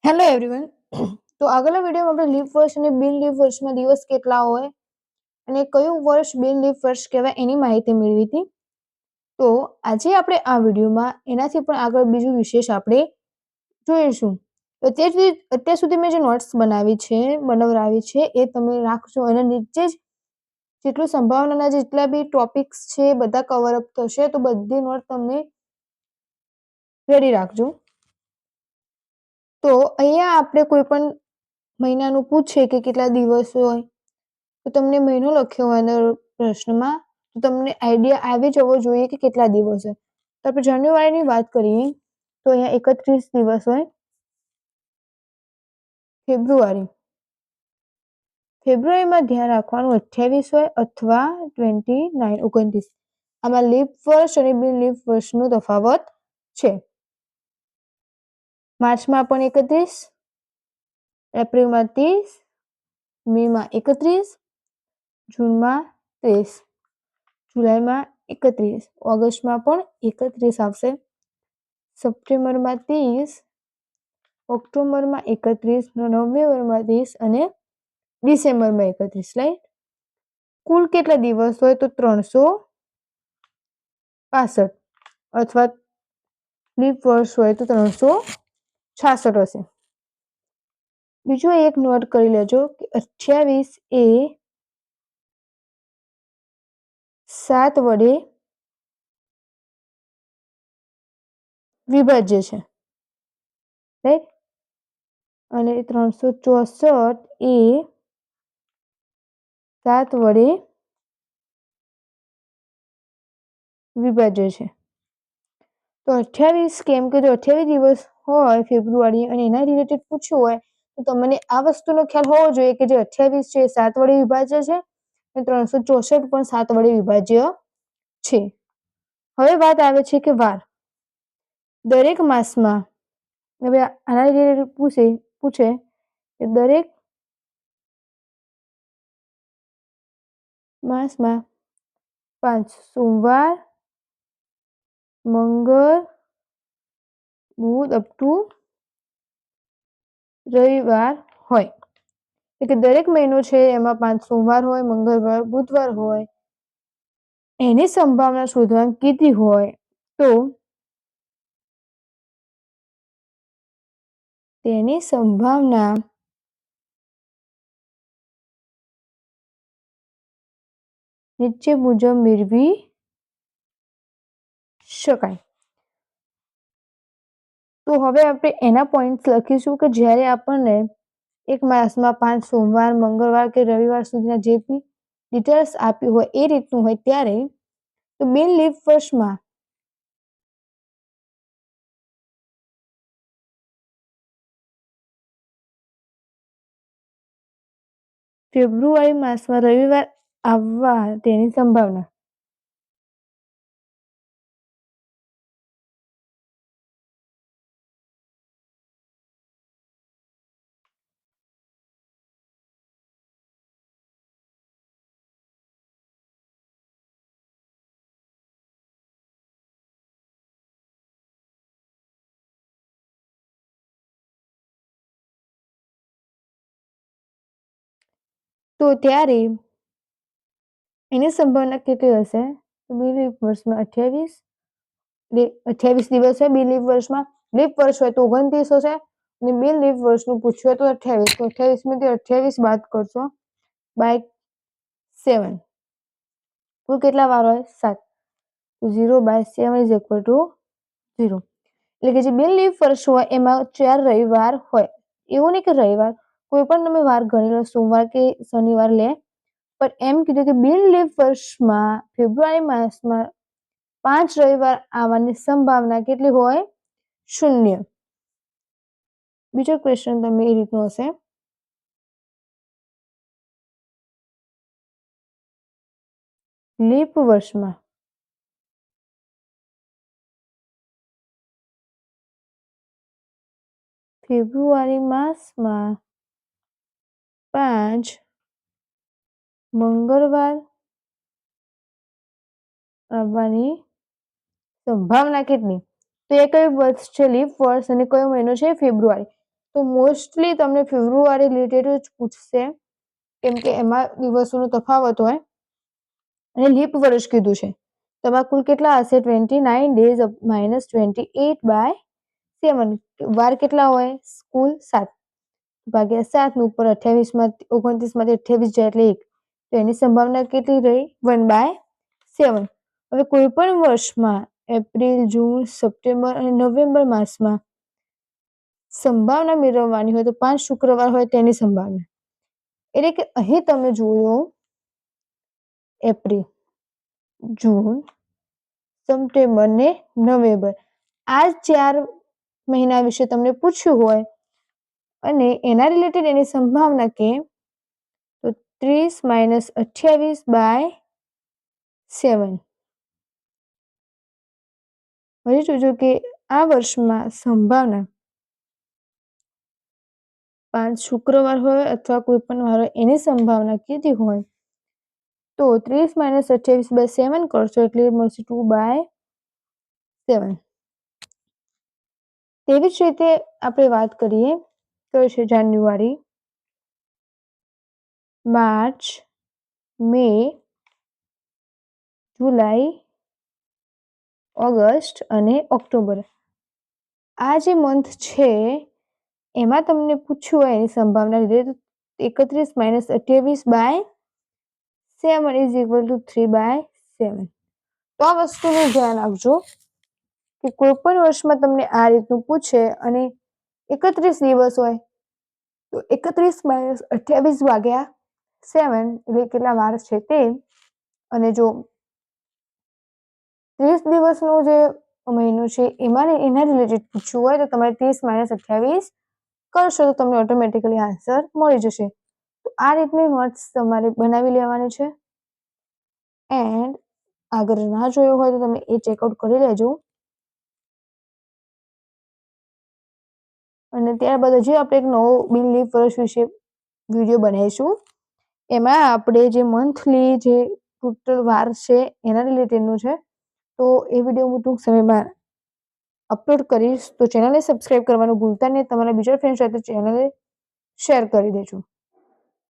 Hello everyone. તો આગળના વિડીયોમાં આપણે લીપ વર્ષ અને બિન લીપ વર્ષમાં દિવસ કેટલા હોય અને કયું વર્ષ બિન લીપ વર્ષ કહેવાય એની માહિતી મેળવી હતી. તો આજે આપણે આ વિડીયોમાં એનાથી પણ આગળ બીજું વિશેષ આપણે જોઈશું. અત્યાર સુધી મેં જે નોટ્સ બનાવરાવી છે એ તમે રાખજો અને નીચે જ જેટલું સંભાવનાના જેટલા બી ટોપિક્સ છે બધા કવર અપ થશે, તો બધી નોટ તમને રેડી રાખજો. તો અહીંયા આપણે કોઈ પણ મહિનાનું પૂછે કે કેટલા દિવસ હોય તો તમને મહિનો લખ્યો હોય અંદર પ્રશ્નમાં, તો તમને આઈડિયા આવી જવો જોઈએ કે કેટલા દિવસ હોય. તો આપણે જાન્યુઆરીની વાત કરીએ તો અહીંયા 31 દિવસ હોય. ફેબ્રુઆરીમાં ધ્યાન રાખવાનું 28 હોય અથવા 29 આમાં લીપ વર્ષ અને બિન લીપ વર્ષનો તફાવત છે. માર્ચમાં પણ 31, એપ્રિલમાં 30, મેમાં 31, જૂનમાં 30, જુલાઈમાં 31, ઓગસ્ટમાં પણ 31 આવશે, સપ્ટેમ્બરમાં 30, ઓક્ટોબરમાં 31, નવેમ્બરમાં 30 અને ડિસેમ્બરમાં 31. રાઈટ. કુલ કેટલા દિવસ હોય તો 365 અથવા લીપ વર્ષ હોય તો 366 હશે. બીજું એક નોટ કરી લેજો કે 28 એ 7 વડે વિભાજ્ય છે, રાઈટ. અને 364 એ 7 વડે વિભાજ્ય છે. તો 28 કેમ કે જો 28 દિવસ હોય ફેબ્રુઆરી અને એના રિલેટેડ પૂછ્યું હોય તો તમને આ વસ્તુનો ખ્યાલ હોવો જોઈએ કે જે 28 છે એ 7 વડે વિભાજ્ય છે અને 364 પણ 7 વડે વિભાજ્ય છે. હવે વાત આવે છે કે વાર. દરેક માસમાં, હવે આના રિલેટેડ પૂછે કે દરેક માસમાં 5 સોમવાર, મંગળ, બુધ અપ ટુ રવિવાર હોય. એટલે કે દરેક મહિનો છે એમાં 5 સોમવાર હોય, મંગળવાર, બુધવાર હોય. એની સંભાવના શોધવાની કીધી હોય તો તેની સંભાવના નીચે મુજબ મેળવી શકાય. તો હવે આપણે એના પોઈન્ટ લખીશું કે જ્યારે આપણને એક માસમાં 5 સોમવાર, મંગળવાર કે રવિવાર સુધીના જે બી ડિટેલ્સ આપ્યું હોય એ રીતનું હોય ત્યારે તો બિન લીપ વર્ષમાં ફેબ્રુઆરી માસમાં રવિવાર આવવા તેની સંભાવના. તો ત્યારે એની સંભાવના કેટલી હશે? બિન લીપ વર્ષમાં 28 દિવસ છે. બિન લીપ વર્ષમાં લીપ વર્ષ હોય તો 29 હશે અને બિન લીપ વર્ષનું પૂછ્યું હોય તો 28. તો 28 માંથી 28 બાદ કરશો બાય 7. કુલ કેટલા વાર હોય? 7. તો 0/7 ઇઝ ઇક્વલ ટુ 0. એટલે કે જે બિન લીપ વર્ષ હોય એમાં 4 રવિવાર હોય. એવું નહીં કે રવિવાર, કોઈ પણ તમે વાર ગણી લો, સોમવાર કે શનિવાર લે, પણ એમ કીધું કે બિન લીપ વર્ષમાં ફેબ્રુઆરી માસમાં 5 રવિવાર આવવાની સંભાવના કેટલી હોય? 0. બીજો ક્વેશ્ચન તમે એ રીતનો હશે. લીપ વર્ષમાં ફેબ્રુઆરી માસમાં 5 મંગળવાર આવવાની સંભાવના કેટલી? તો એ કયું વર્ષ છે લીપ વર્ષ અને કયો મહિનો છે? ફેબ્રુઆરી. તો મોસ્ટલી તમને ફેબ્રુઆરી રિલેટેડ જ પૂછશે, કેમ કે એમાં દિવસોનો તફાવત હોય અને લીપ વર્ષ કીધું છે. તમારા કુલ કેટલા હશે? 29 ડેઝ માઇનસ 28/7. વાર કેટલા હોય? કુલ 7 ભાગ્યા 7 ઉપર 29 માંથી 28 જાય એટલે 1, તો એની સંભાવના કેટલી રહી? 1/7. હવે કોઈ પણ વર્ષમાં એપ્રિલ, જૂન, સપ્ટેમ્બર અને નવેમ્બર માસમાં સંભાવના મેળવવાની હોય તો 5 શુક્રવાર હોય તેની સંભાવના. એટલે કે અહીં તમે જોયો એપ્રિલ, જૂન, સપ્ટેમ્બર ને નવેમ્બર, આ 4 મહિના વિશે તમને પૂછ્યું હોય અને એના રિલેટેડ એની સંભાવના કે તો 30 - 28/7. હજી જોજો કે આ વર્ષમાં સંભાવના 5 શુક્રવાર હોય અથવા કોઈ પણ વાર હોય એની સંભાવના કીધી હોય તો 30 - 28/7 કરશો એટલે મળશે 2/7. તેવી જ રીતે આપણે વાત કરીએ તો છે જાન્યુઆરી, માર્ચ, મે, જુલાઈ, ઓગસ્ટ અને ઓક્ટોબર. આ જે મંથ છે એમાં તમને પૂછ્યું હોય એની સંભાવના 31 - 28/7 ઇઝ ઇક્વલ ટુ 3/7. તો આ વસ્તુનું ધ્યાન રાખજો કે કોઈ પણ વર્ષમાં તમને આ રીતનું પૂછે અને 31 દિવસ હોય તો 31 - 28/7 એટલે કેટલા વાર છે તે, અને જો 30 દિવસનો જે મહિનો છે એના રિલેટેડ પૂછવું હોય તો તમારે 30 - 28 કરશો તો તમને ઓટોમેટિકલી આન્સર મળી જશે. તો આ રીતની નોટ્સ તમારે બનાવી લેવાની છે. એન્ડ આગળ ના જોયો હોય તો તમે એ ચેકઆઉટ કરી લેજો. અને ત્યારબાદ હજી આપણે એક નવો બિન લીપ વર્ષ વિશે વિડીયો બનાવીશું. એમાં આપણે જે મંથલી જે ટોટલ વાર છે એના રિલેટેડનું છે. તો એ વિડીયો હું ટૂંક સમયમાં અપલોડ કરીશ. તો ચેનલને સબસ્ક્રાઈબ કરવાનું ભૂલતા નહીં. તમારા બીજા ફ્રેન્ડ સાથે ચેનલને શેર કરી દેજો.